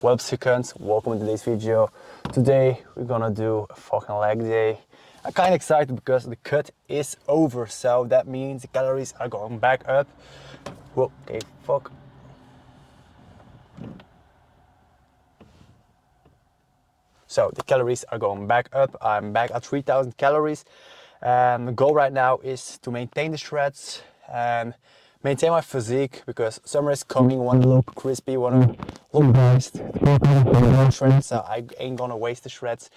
Web Sequence, welcome to today's video. Today we're gonna do a fucking leg day. I'm kinda excited because the cut is over, so that means the calories are going back up. Whoa, okay, fuck. So the calories are going back up. I'm back at 3,000 calories. The goal right now is to maintain the shreds and maintain my physique because summer is coming. Want to look crispy, want to look nice. Shreds, so I ain't gonna waste the shreds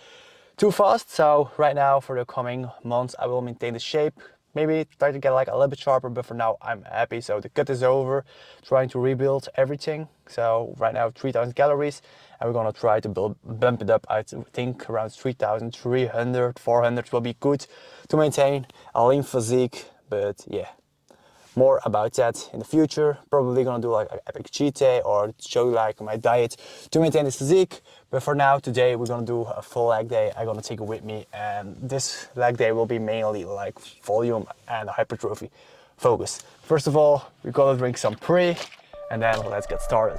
too fast. So right now for the coming months I will maintain the shape. Maybe try to get like a little bit sharper, but for now I'm happy. So the cut is over, trying to rebuild everything. So right now 3,000 calories and we're gonna try to bump it up. I think around 3,300, 400 will be good to maintain a lean physique. But yeah, more about that in the future. Probably gonna do like an epic cheat day or show you like my diet to maintain this physique. But for now, today we're gonna do a full leg day. I'm gonna take it with me, and this leg day will be mainly like volume and hypertrophy focus. First of all, we're gonna drink some pre, and then let's get started.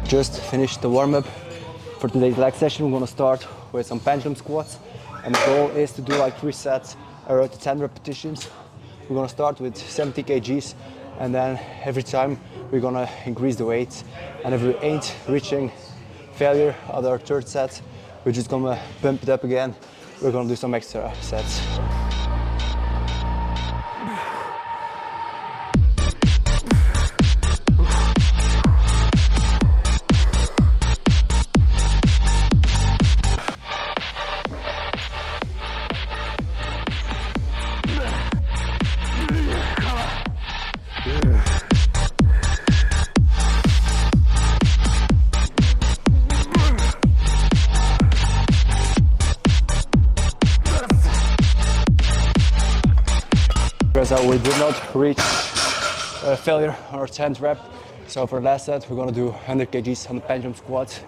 Just finished the warm-up for today's leg session. We're gonna start with some pendulum squats, and the goal is to do like 3 sets around 10 repetitions. We're gonna start with 70 kgs, and then every time we're gonna increase the weight. And if we ain't reaching failure at our third set, we're just gonna pump it up again. We're gonna do some extra sets. So we did not reach failure on our 10th rep. So for the last set, we're gonna do 100 kgs on the pendulum squat.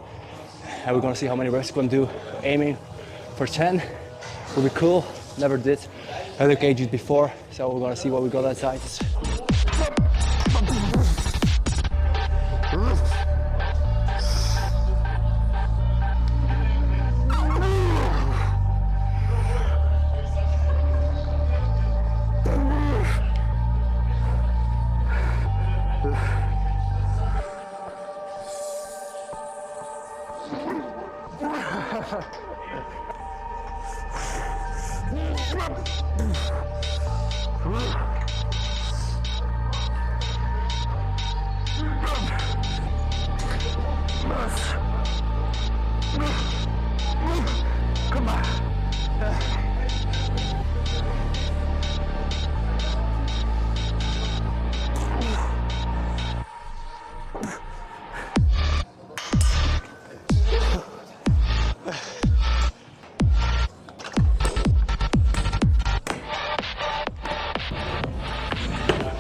And we're gonna see how many reps we're gonna do. Aiming for 10 will be cool. Never did 100 kgs before, so we're gonna see what we got inside. Come on.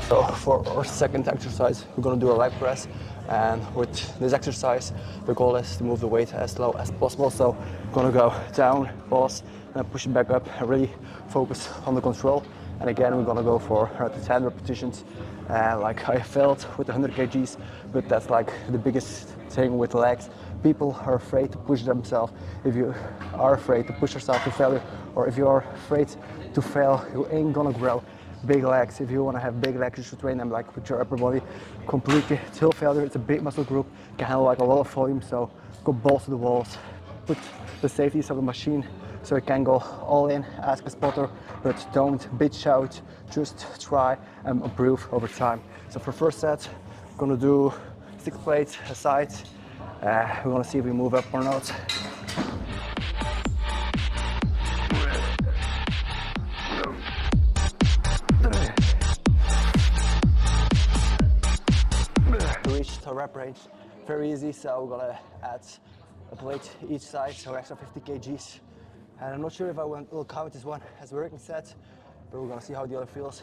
So for our second exercise, we're gonna do a leg press, and with this exercise, the goal is to move the weight as low as possible. So we're gonna go down, pause, and push it back up, and really focus on the control. And again, we're gonna go for 10 repetitions, like I felt with the 100 kgs, but that's like the biggest thing with legs. People are afraid to push themselves. If you are afraid to push yourself to failure, or if you are afraid to fail, you ain't gonna grow big legs. If you want to have big legs, you should train them like with your upper body completely till failure. It's a big muscle group, can handle like a lot of volume, so go balls to the walls. Put the safeties of the machine so it can go all in, ask a spotter, but don't bitch out, just try and improve over time. So for first set, I'm gonna do 6 plates aside. We're gonna see if we move up or not. Reached our rep range very easy, so we're gonna add a plate each side, so extra 50 kgs. And I'm not sure if I will count this one as a working set, but we're gonna see how the other feels.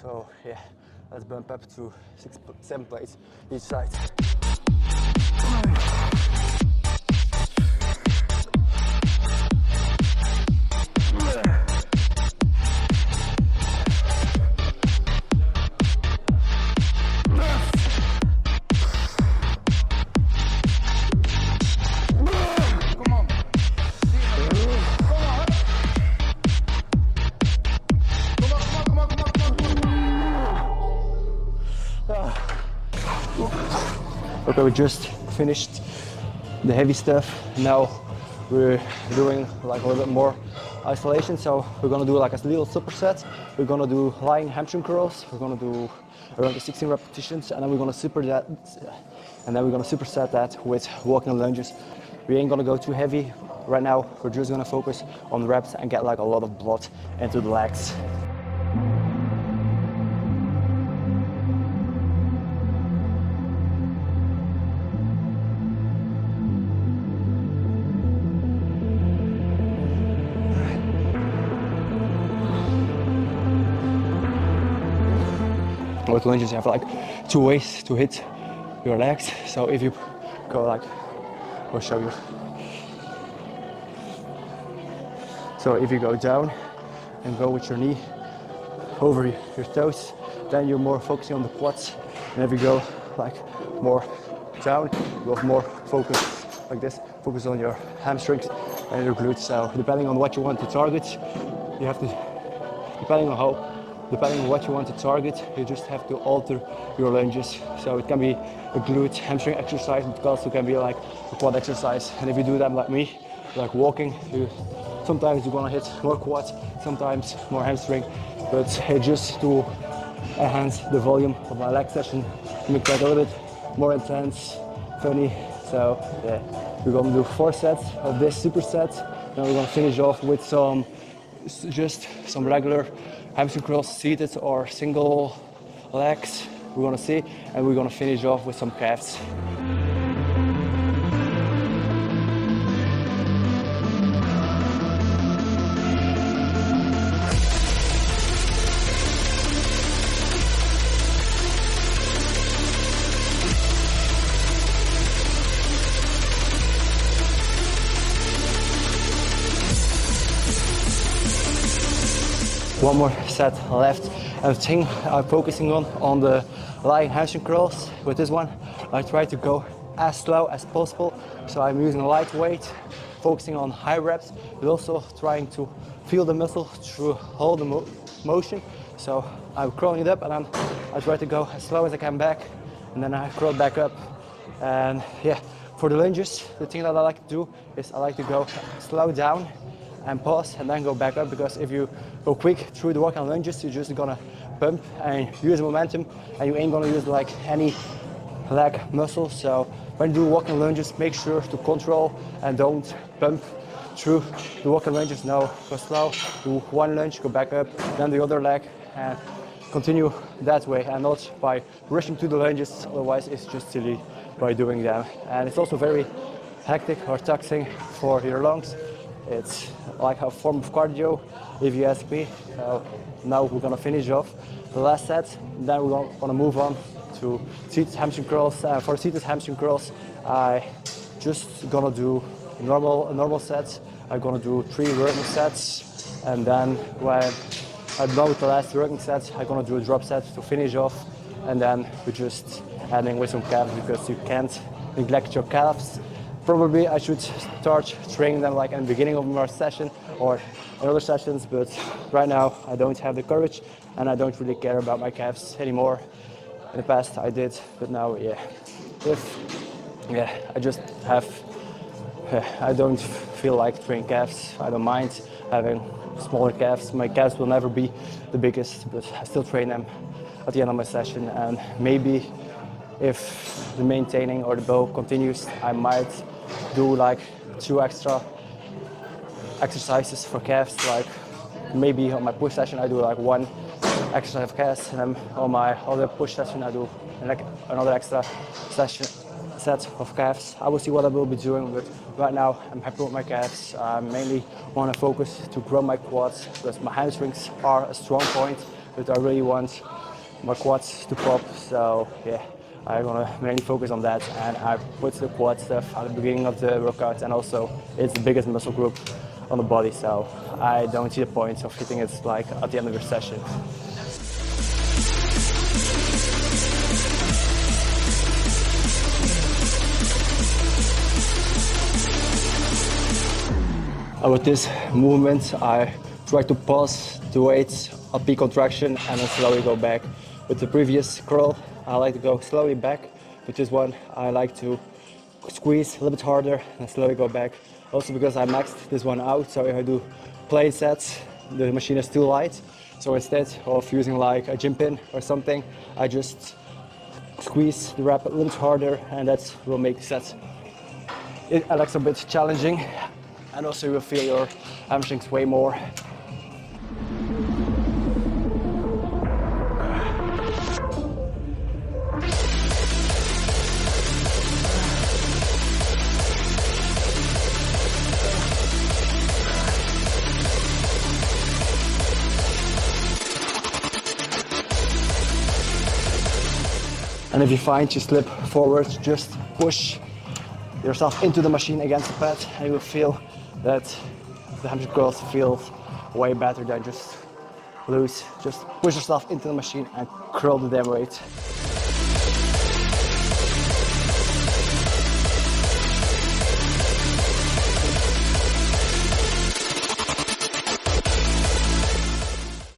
So yeah, let's bump up to 7 plates each side. Okay, we just finished the heavy stuff. Now we're doing like a little bit more isolation. So we're gonna do like a little superset. We're gonna do lying hamstring curls. We're gonna do around 16 repetitions, and then we're gonna superset that with walking lunges. We ain't gonna go too heavy right now. We're just gonna focus on the reps and get like a lot of blood into the legs. With lunges, you have like 2 ways to hit your legs. So if you go like, I'll show you. So if you go down and go with your knee over your toes, then you're more focusing on the quads. And if you go like more down, you have more focus like this, focus on your hamstrings and your glutes. So depending on what you want to target, you have to, depending on what you want to target, you just have to alter your lunges. So it can be a glute hamstring exercise, but it also can be like a quad exercise. And if you do them like me, like walking, sometimes you're gonna hit more quads, sometimes more hamstring, but just to enhance the volume of my leg session, make that a little bit more intense, funny. So yeah, we're gonna do 4 sets of this superset. Then we're gonna finish off with just some regular hamstring curls, seated or single legs. We're gonna see, and we're gonna finish off with some calves. One more set left. And the thing I'm focusing on the lying hamstring curls. With this one, I try to go as slow as possible. So I'm using a light weight, focusing on high reps, but also trying to feel the muscle through all the motion. So I'm curling it up, and then I try to go as slow as I can back, and then I curl back up. And yeah, for the lunges, the thing that I like to do is I like to go slow down and pause and then go back up, because if you go quick through the walking lunges, you're just gonna pump and use momentum, and you ain't gonna use like any leg muscle. So when you do walking lunges, make sure to control and don't pump through the walking lunges. No, go slow, do one lunge, go back up, then the other leg, and continue that way, and not by rushing to the lunges. Otherwise it's just silly by doing them, and it's also very hectic or taxing for your lungs. It's like a form of cardio, if you ask me. So now we're gonna finish off the last set. Then we're gonna move on to seated hamstring curls. For seated hamstring curls, I just gonna do normal sets. I'm gonna do 3 working sets, and then when I'm done with the last working sets, I'm gonna do a drop set to finish off, and then we're just adding with some calves, because you can't neglect your calves. Probably I should start training them like in the beginning of my session or in other sessions, but right now I don't have the courage, and I don't really care about my calves anymore. In the past I did, but now I just have, I don't feel like training calves. I don't mind having smaller calves. My calves will never be the biggest, but I still train them at the end of my session. And maybe if the maintaining or the bow continues, I might do like 2 extra exercises for calves. Like maybe on my push session I do like 1 exercise of calves, and then on my other push session I do another extra session set of calves. I will see what I will be doing, but right now I'm happy with my calves. I mainly want to focus to grow my quads because my hamstrings are a strong point, but I really want my quads to pop. So yeah, I'm gonna mainly focus on that, and I put the quad stuff at the beginning of the workout, and also it's the biggest muscle group on the body, so I don't see the point of hitting it like at the end of your session. With this movement, I try to pause the weights at peak contraction and then slowly go back. With the previous curl, I like to go slowly back. With this one, I like to squeeze a little bit harder and slowly go back. Also because I maxed this one out, so if I do plane sets, the machine is too light. So instead of using like a gym pin or something, I just squeeze the rep a little bit harder, and that will make the sets a little bit challenging. And also you will feel your hamstrings way more. And if you find you slip forward, just push yourself into the machine against the pad, and you will feel that the hamstring curls feel way better than just loose. Just push yourself into the machine and curl the damn weight.